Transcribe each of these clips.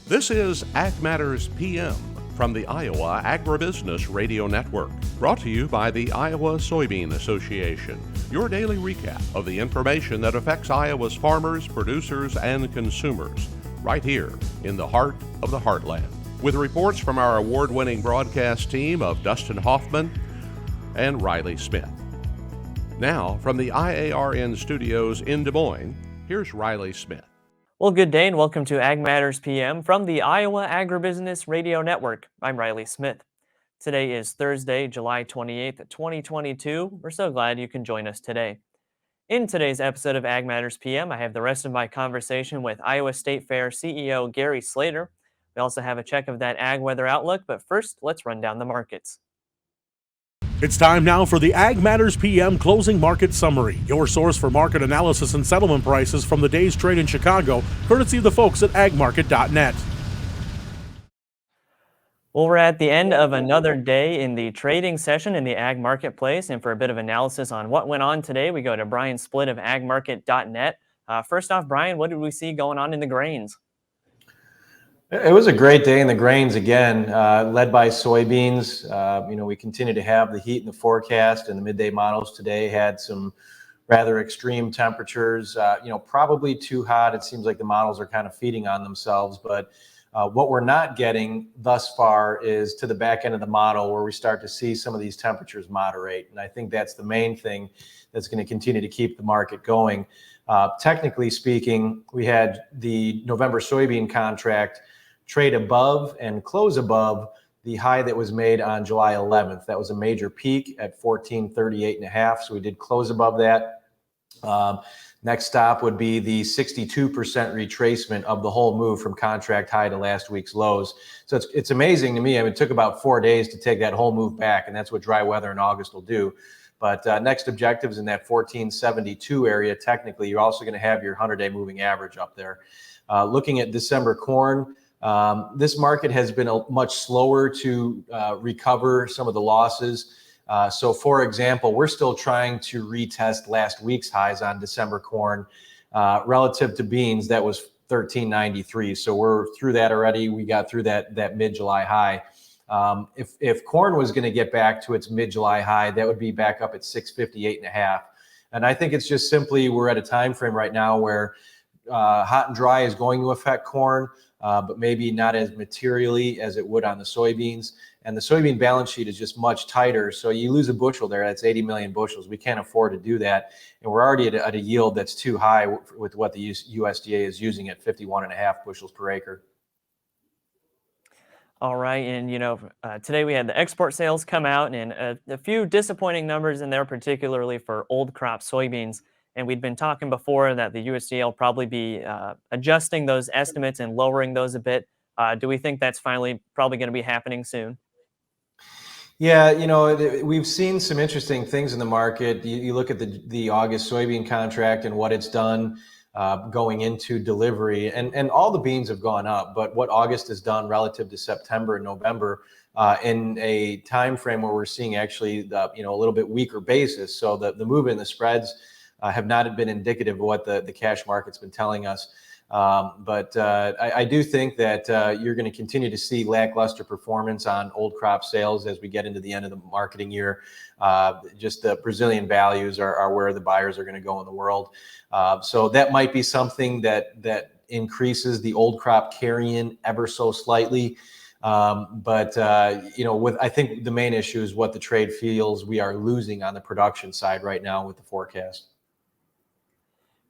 This is Ag Matters PM from the Iowa Agribusiness Radio Network, brought to you by the Iowa Soybean Association, your daily recap of the information that affects Iowa's farmers, producers, and consumers, right here in the heart of the heartland. With reports from our award-winning broadcast team of Dustin Hoffman and Riley Smith. Now, from the IARN studios in Des Moines, here's Riley Smith. Well, good day and welcome to Ag Matters PM from the Iowa Agribusiness Radio Network. I'm Riley Smith. Today is Thursday, July 28th, 2022. We're so glad you can join us today. In today's episode of Ag Matters PM, I have the rest of my conversation with Iowa State Fair CEO Gary Slater. We also have a check of that ag weather outlook, but first, let's run down the markets. It's time now for the Ag Matters PM Closing Market Summary, your source for market analysis and settlement prices from the day's trade in Chicago, courtesy of the folks at agmarket.net. Well, we're at the end of another day in the trading session in the ag marketplace, and for a bit of analysis on what went on today, we go to Brian Splitt of agmarket.net. First off, Brian, what did we see going on in the grains? It was a great day in the grains again, led by soybeans. We continue to have the heat in the forecast, and the midday models today had some rather extreme temperatures. Probably too hot. It seems like the models are kind of feeding on themselves, but what we're not getting thus far is to the back end of the model where we start to see some of these temperatures moderate. And I think that's the main thing that's going to continue to keep the market going. Technically speaking, we had the November soybean contract trade above and close above the high that was made on July 11th. That was a major peak at 1438.5. So we did close above that. Next stop would be the 62% retracement of the whole move from contract high to last week's lows. So it's amazing to me. I mean, it took about 4 days to take that whole move back, and that's what dry weather in August will do. But next objectives in that 1472 area, technically, you're also going to have your 100-day moving average up there. Looking at December corn, this market has been much slower to recover some of the losses. So, for example, we're still trying to retest last week's highs on December corn relative to beans. That was 1393. So we're through that already. We got through that mid-July high. If corn was going to get back to its mid-July high, that would be back up at 658.5. And I think it's just simply we're at a time frame right now where hot and dry is going to affect corn, but maybe not as materially as it would on the soybeans. And the soybean balance sheet is just much tighter. So you lose a bushel there, that's 80 million bushels. We can't afford to do that. And we're already at a yield that's too high with what the USDA is using at 51.5 bushels per acre. All right, and today we had the export sales come out, and a few disappointing numbers in there, particularly for old crop soybeans. And we'd been talking before that the USDA will probably be adjusting those estimates and lowering those a bit. Do we think that's finally probably going to be happening soon? Yeah, we've seen some interesting things in the market. You look at the August soybean contract and what it's done going into delivery, and all the beans have gone up. But what August has done relative to September and November in a time frame where we're seeing actually a little bit weaker basis. So the movement in the spreads have not been indicative of what the cash market's been telling us. But I do think that you're going to continue to see lackluster performance on old crop sales as we get into the end of the marketing year. Just the Brazilian values are where the buyers are going to go in the world. So that might be something that increases the old crop carry-in ever so slightly. But I think the main issue is what the trade feels we are losing on the production side right now with the forecast.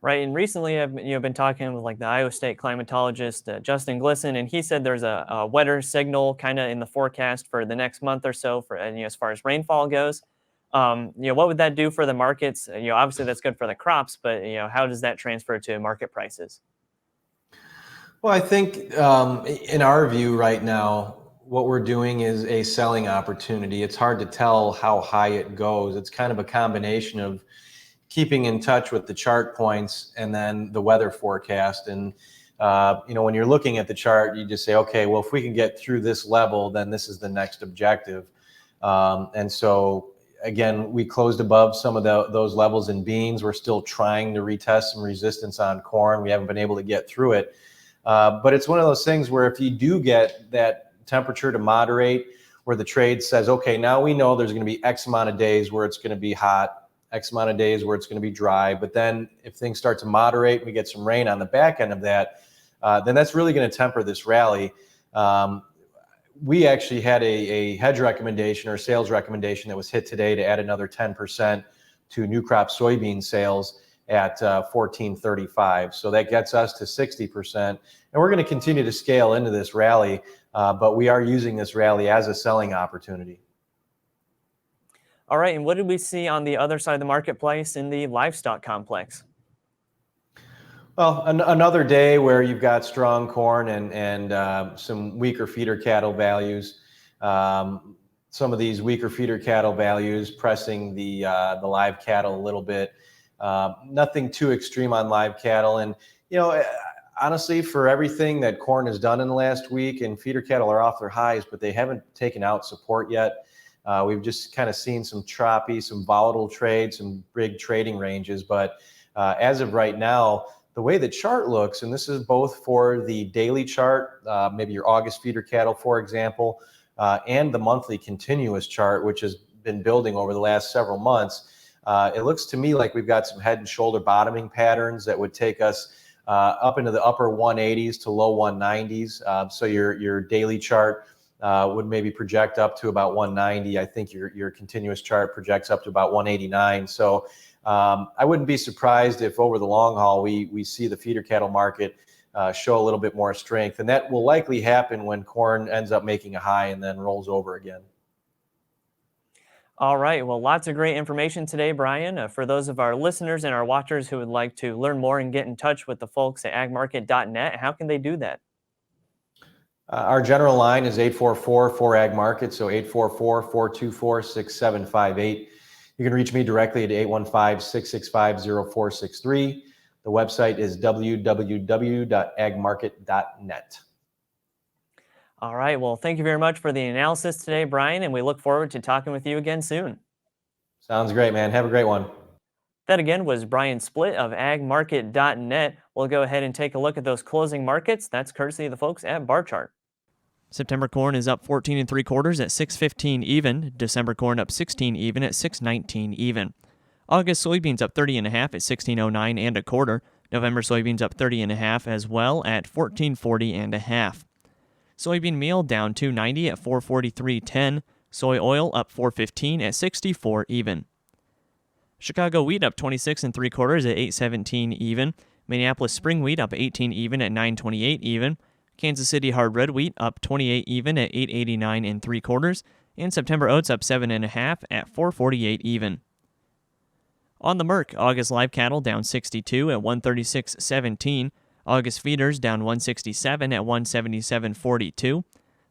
Right, and recently I've been talking with the Iowa State climatologist Justin Glisson, and he said there's a wetter signal kind of in the forecast for the next month or so for as far as rainfall goes. What would that do for the markets? Obviously that's good for the crops, but how does that transfer to market prices? Well, I think in our view right now, what we're doing is a selling opportunity. It's hard to tell how high it goes. It's kind of a combination of keeping in touch with the chart points and then the weather forecast. And, when you're looking at the chart, you just say, okay, well, if we can get through this level, then this is the next objective. And so, again, we closed above some of those levels in beans. We're still trying to retest some resistance on corn. We haven't been able to get through it. But it's one of those things where if you do get that temperature to moderate, where the trade says, okay, now we know there's going to be X amount of days where it's going to be hot, X amount of days where it's going to be dry. But then if things start to moderate, we get some rain on the back end of that, then that's really going to temper this rally. We actually had a hedge recommendation or sales recommendation that was hit today to add another 10% to new crop soybean sales at 14.35. So that gets us to 60%. And we're going to continue to scale into this rally, but we are using this rally as a selling opportunity. All right, and what did we see on the other side of the marketplace in the livestock complex? Well, another day where you've got strong corn and some weaker feeder cattle values. Some of these weaker feeder cattle values pressing the live cattle a little bit. Nothing too extreme on live cattle. And, honestly, for everything that corn has done in the last week, and feeder cattle are off their highs, but they haven't taken out support yet. We've just kind of seen some choppy, some volatile trades, some big trading ranges. But as of right now, the way the chart looks, and this is both for the daily chart, maybe your August feeder cattle, for example, and the monthly continuous chart, which has been building over the last several months. It looks to me like we've got some head and shoulder bottoming patterns that would take us up into the upper 180s to low 190s. So your daily chart would maybe project up to about 190. I think your continuous chart projects up to about 189. So I wouldn't be surprised if over the long haul we see the feeder cattle market show a little bit more strength. And that will likely happen when corn ends up making a high and then rolls over again. All right, well, lots of great information today, Brian. For those of our listeners and our watchers who would like to learn more and get in touch with the folks at agmarket.net, how can they do that? Our general line is 844-4AGMARKET, so 844-424-6758. You can reach me directly at 815-665-0463. The website is www.agmarket.net. All right, well, thank you very much for the analysis today, Brian, and we look forward to talking with you again soon. Sounds great, man. Have a great one. That again was Brian Splitt of agmarket.net. We'll go ahead and take a look at those closing markets. That's courtesy of the folks at Bar Chart. September corn is up 14 3/4 at 6.15 even. December corn up 16 even at 6.19 even. August soybeans up 30.5 at 16.09 1/4. November soybeans up 30.5 as well at 14.40 Soybean meal down 2.90 at 4.43.10. Soy oil up 4.15 at 64 even. Chicago wheat up 26 3/4 at 8.17 even. Minneapolis spring wheat up 18 even at 9.28 even. Kansas City hard red wheat up 28 even at 8.89 3/4. And September oats up 7.5 at 4.48 even. On the Merc, August live cattle down 62 at 136.17. August feeders down 167 at 177.42.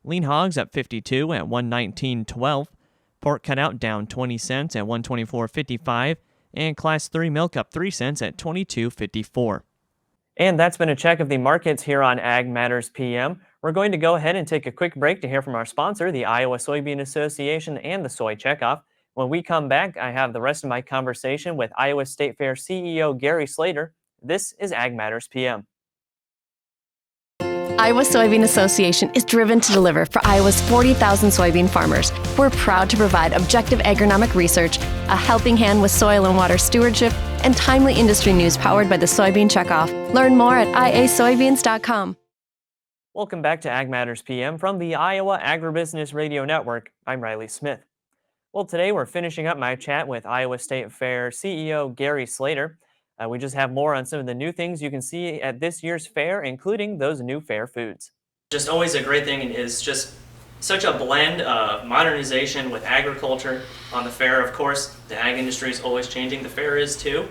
Lean hogs up 52 at 119.12. Pork cutout down 20 cents at 124.55. And Class 3 milk up 3 cents at 22.54. And that's been a check of the markets here on Ag Matters PM. We're going to go ahead and take a quick break to hear from our sponsor, the Iowa Soybean Association and the Soy Checkoff. When we come back, I have the rest of my conversation with Iowa State Fair CEO Gary Slater. This is Ag Matters PM. Iowa Soybean Association is driven to deliver for Iowa's 40,000 soybean farmers. We're proud to provide objective agronomic research, a helping hand with soil and water stewardship, and timely industry news powered by the Soybean Checkoff. Learn more at iasoybeans.com. Welcome back to Ag Matters PM from the Iowa Agribusiness Radio Network. I'm Riley Smith. Well, today we're finishing up my chat with Iowa State Fair CEO Gary Slater. We just have more on some of the new things you can see at this year's fair, including those new fair foods. Just always a great thing is just such a blend of modernization with agriculture on the fair. Of course, the ag industry is always changing. The fair is too.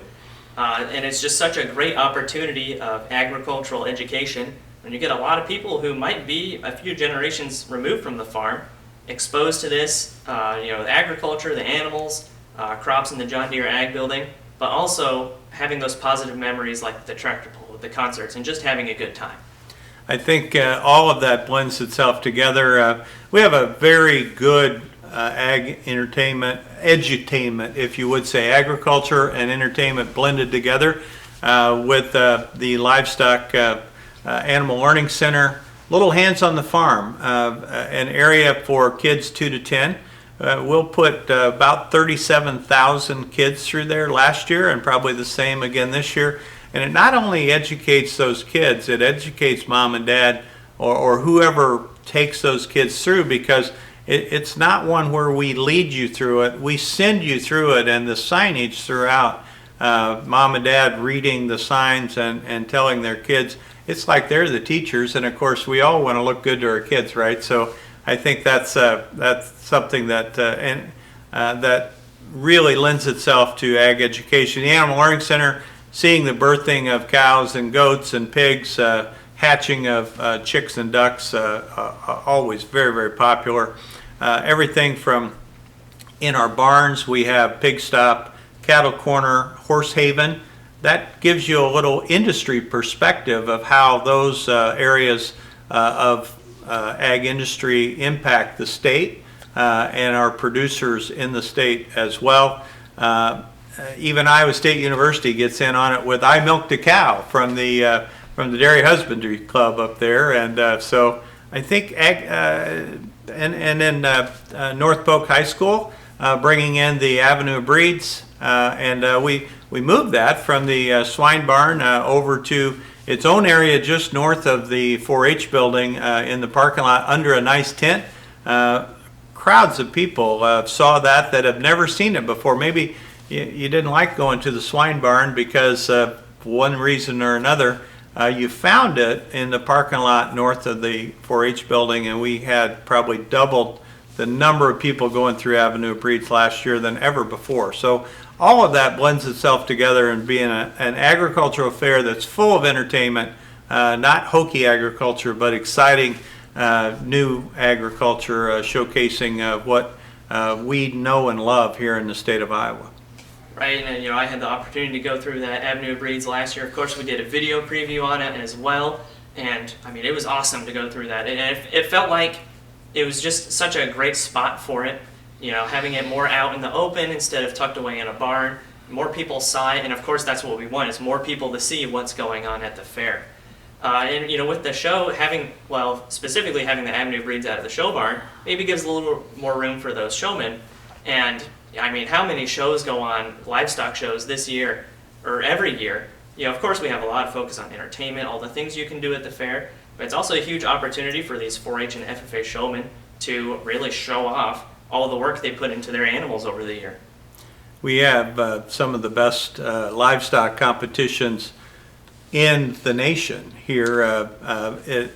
And it's just such a great opportunity of agricultural education. When you get a lot of people who might be a few generations removed from the farm, exposed to this, the agriculture, the animals, crops in the John Deere Ag Building, but also having those positive memories like the tractor pull, the concerts, and just having a good time. I think all of that blends itself together. We have a very good ag entertainment, edutainment, if you would say, agriculture and entertainment blended together with the livestock Animal Learning Center, Little Hands on the Farm, an area for kids 2 to 10. We'll put about 37,000 kids through there last year, and probably the same again this year. And it not only educates those kids, it educates mom and dad or whoever takes those kids through, because it's not one where we lead you through it. We send you through it, and the signage throughout, mom and dad reading the signs and telling their kids, it's like they're the teachers. And of course, we all want to look good to our kids, right? So I think that's something that that really lends itself to ag education. The Animal Learning Center, seeing the birthing of cows and goats and pigs, hatching of chicks and ducks, always very, very popular. Everything from in our barns, we have Pig Stop, Cattle Corner, Horse Haven. That gives you a little industry perspective of how those areas of ag industry impact the state and our producers in the state as well. Even Iowa State University gets in on it with I Milked a Cow from the Dairy Husbandry Club up there, and so I think ag, and then North Polk High School bringing in the Avenue of Breeds, and we moved that from the swine barn over to its own area just north of the 4-H building in the parking lot under a nice tent. Crowds of people saw that have never seen it before. Maybe you didn't like going to the swine barn because for one reason or another, you found it in the parking lot north of the 4-H building, and we had probably doubled the number of people going through Avenue of Breeds last year than ever before. So all of that blends itself together in being an agricultural fair that's full of entertainment, not hokey agriculture, but exciting new agriculture, showcasing what we know and love here in the state of Iowa. Right, and I had the opportunity to go through that Avenue of Breeds last year. Of course, we did a video preview on it as well, and I mean, it was awesome to go through that. And it felt like it was just such a great spot for it. Having it more out in the open instead of tucked away in a barn. More people saw it, and of course, that's what we want, is more people to see what's going on at the fair. And with the show, specifically having the Avenue of Breeds out of the show barn, maybe gives a little more room for those showmen. And I mean, how many shows go on, livestock shows this year, or every year? Of course we have a lot of focus on entertainment, all the things you can do at the fair, but it's also a huge opportunity for these 4-H and FFA showmen to really show off all the work they put into their animals over the year. We have some of the best livestock competitions in the nation here.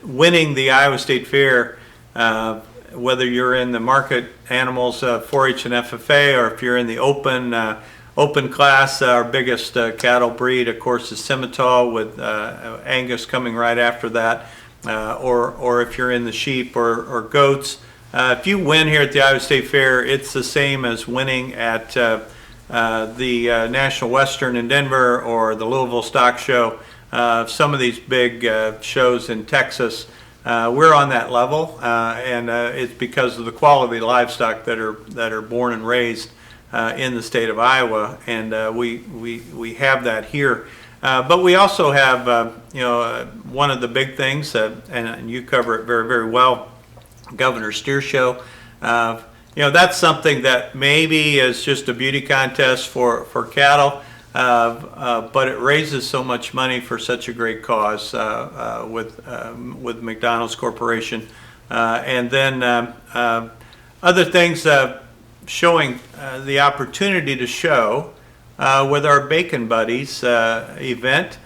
Winning the Iowa State Fair, whether you're in the market animals, 4-H and FFA, or if you're in the open class, our biggest cattle breed, of course, is Simmental, with Angus coming right after that, or if you're in the sheep or goats. If you win here at the Iowa State Fair, it's the same as winning at the National Western in Denver or the Louisville Stock Show. Some of these big shows in Texas, we're on that level, and it's because of the quality of livestock that are born and raised in the state of Iowa, and we have that here. But we also have one of the big things, and you cover it very, very well, Governor Steer Show. That's something that maybe is just a beauty contest for cattle, but it raises so much money for such a great cause with McDonald's Corporation, and then other things showing the opportunity to show with our Bacon Buddies event.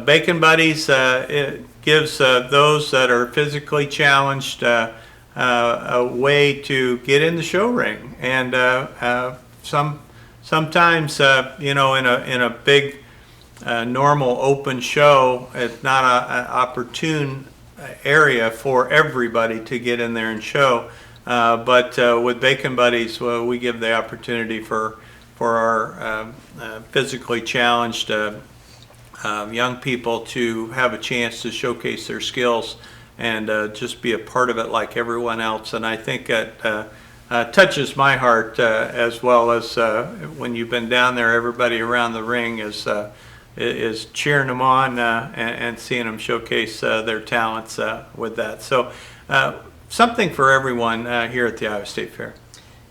Bacon Buddies it gives those that are physically challenged a way to get in the show ring, and sometimes in a big normal open show, it's not an opportune area for everybody to get in there and show, but with Bacon Buddies, we give the opportunity for our physically challenged young people to have a chance to showcase their skills and just be a part of it like everyone else. And I think that touches my heart as well as when you've been down there, everybody around the ring is is cheering them on and seeing them showcase their talents with that. So something for everyone here at the Iowa State Fair.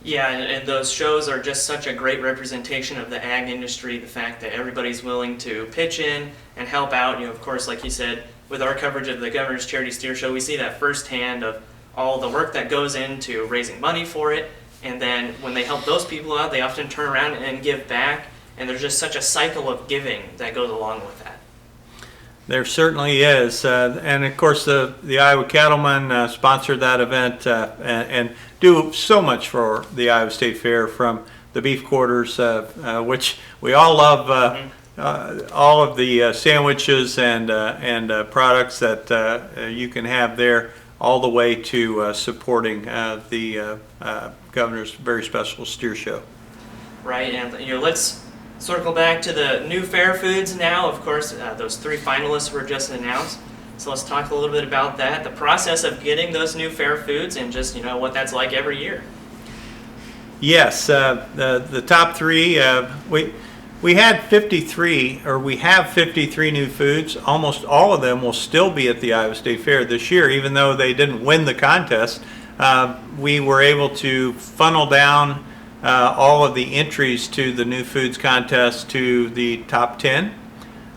Yeah, and those shows are just such a great representation of the ag industry, the fact that everybody's willing to pitch in and help out. Of course, like you said, with our coverage of the Governor's Charity Steer Show, we see that firsthand of all the work that goes into raising money for it. And then when they help those people out, they often turn around and give back. And there's just such a cycle of giving that goes along with that. There certainly is. And of course, the Iowa Cattlemen sponsored that event and do so much for the Iowa State Fair, from the beef quarters, which we all love, all of the sandwiches and products that you can have there, all the way to supporting the Governor's very special steer show. Right, and let's circle back to the new fair foods now. Of course, those 3 finalists were just announced. So let's talk a little bit about that, the process of getting those new fair foods, and just what that's like every year. Yes, the top 3, we had 53, or we have 53 new foods. Almost all of them will still be at the Iowa State Fair this year, even though they didn't win the contest. We were able to funnel down all of the entries to the new foods contest to the top 10.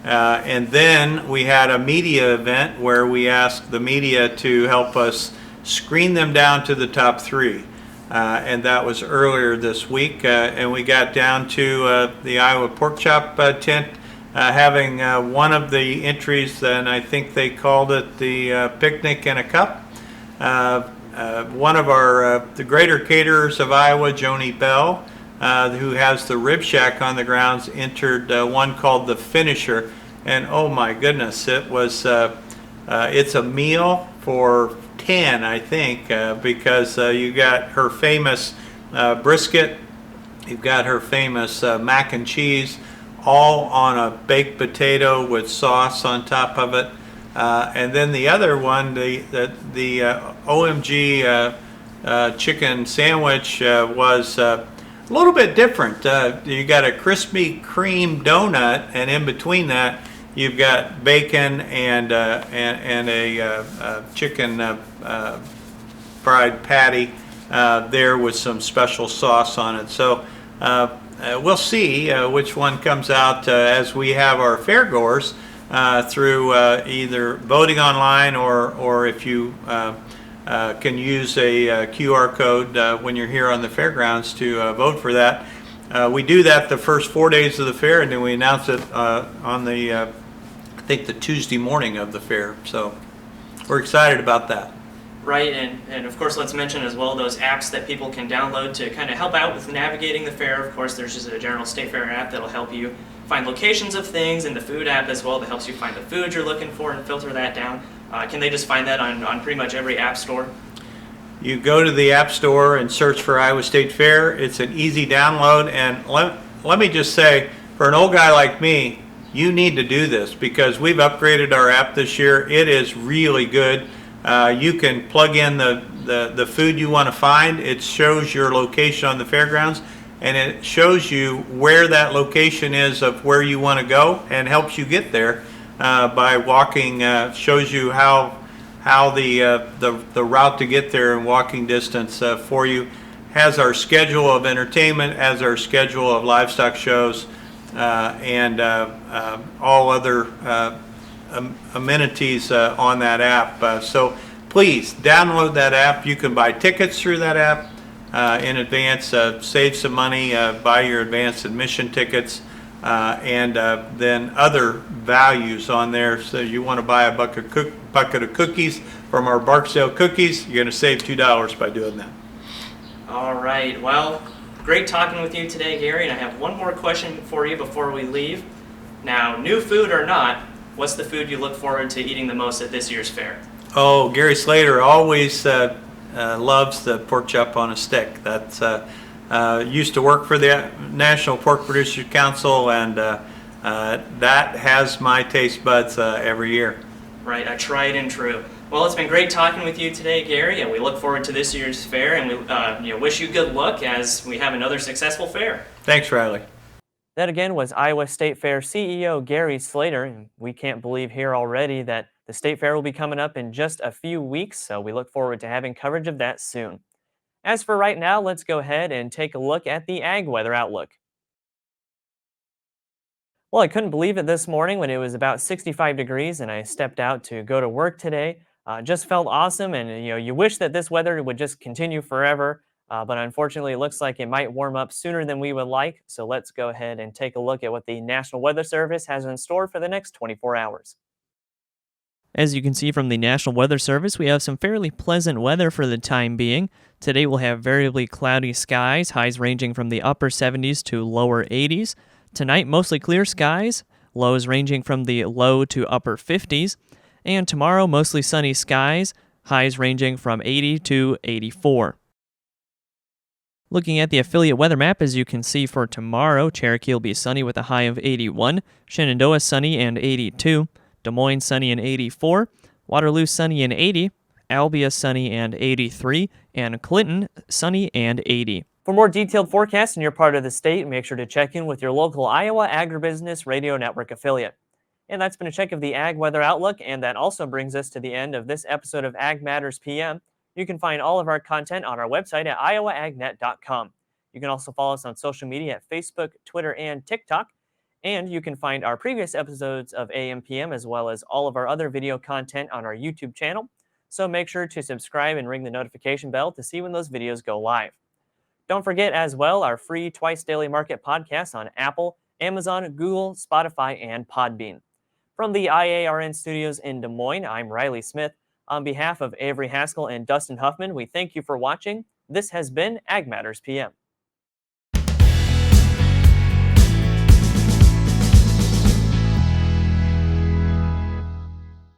And then we had a media event where we asked the media to help us screen them down to the top 3. And that was earlier this week. And we got down to the Iowa Pork Chop tent having one of the entries, and I think they called it the Picnic in a Cup. One of the greater caterers of Iowa, Joni Bell, who has the Rib Shack on the grounds, entered one called the Finisher, and oh my goodness, it was it's a meal for 10, I think, because you got her famous brisket, you've got her famous mac and cheese, all on a baked potato with sauce on top of it. And then the other one, the OMG chicken sandwich was a little bit different. You got a Krispy Kreme donut, and in between that, you've got bacon and a chicken fried patty there with some special sauce on it. So we'll see which one comes out as we have our fairgoers through either voting online or if you can use a QR code when you're here on the fairgrounds to vote for that. We do that the first 4 days of the fair, and then we announce it on the I think the Tuesday morning of the fair. So we're excited about that. Right, and of course, let's mention as well those apps that people can download to kind of help out with navigating the fair. Of course, there's just a general state fair app that'll help you find locations of things, and the food app as well that helps you find the food you're looking for and filter that down. Can they just find that on pretty much every app store? You go to the app store and search for Iowa State Fair. It's an easy download, and let me just say, for an old guy like me, you need to do this because we've upgraded our app this year. It is really good. You can plug in the food you want to find. It shows your location on the fairgrounds, and it shows you where that location is of where you want to go and helps you get there by walking. Shows you how the route to get there in walking distance for you. Has our schedule of entertainment, has our schedule of livestock shows, and all other amenities on that app. So please download that app. You can buy tickets through that app in advance, save some money, buy your advanced admission tickets, and then other values on there. So you want to buy a bucket of cookies from our Barksdale Cookies, you're going to save $2 by doing that. All right, well, great talking with you today, Gary, and I have one more question for you before we leave. Now, new food or not, what's the food you look forward to eating the most at this year's fair? Oh, Gary Slater always loves the pork chop on a stick. That's used to work for the National Pork Producers Council, and that has my taste buds every year. Right, a tried and true. Well, it's been great talking with you today, Gary, and we look forward to this year's fair, and we wish you good luck as we have another successful fair. Thanks, Riley. That again was Iowa State Fair CEO Gary Slater, and we can't believe here already that the State Fair will be coming up in just a few weeks, so we look forward to having coverage of that soon. As for right now, let's go ahead and take a look at the ag weather outlook. Well, I couldn't believe it this morning when it was about 65 degrees and I stepped out to go to work today. Just felt awesome, and you wish that this weather would just continue forever. But unfortunately, it looks like it might warm up sooner than we would like. So let's go ahead and take a look at what the National Weather Service has in store for the next 24 hours. As you can see from the National Weather Service, we have some fairly pleasant weather for the time being. Today we'll have variably cloudy skies, highs ranging from the upper 70s to lower 80s. Tonight, mostly clear skies, lows ranging from the low to upper 50s. And tomorrow, mostly sunny skies, highs ranging from 80 to 84. Looking at the affiliate weather map, as you can see for tomorrow, Cherokee will be sunny with a high of 81, Shenandoah sunny and 82, Des Moines sunny and 84, Waterloo sunny and 80, Albia sunny and 83, and Clinton sunny and 80. For more detailed forecasts in your part of the state, make sure to check in with your local Iowa Agribusiness Radio Network affiliate. And that's been a check of the Ag Weather Outlook, and that also brings us to the end of this episode of Ag Matters PM. You can find all of our content on our website at iowaagnet.com. You can also follow us on social media at Facebook, Twitter, and TikTok. And you can find our previous episodes of AM/PM as well as all of our other video content on our YouTube channel. So make sure to subscribe and ring the notification bell to see when those videos go live. Don't forget as well our free Twice Daily Market podcast on Apple, Amazon, Google, Spotify, and Podbean. From the IARN studios in Des Moines, I'm Riley Smith. On behalf of Avery Haskell and Dustin Huffman, we thank you for watching. This has been Ag Matters PM.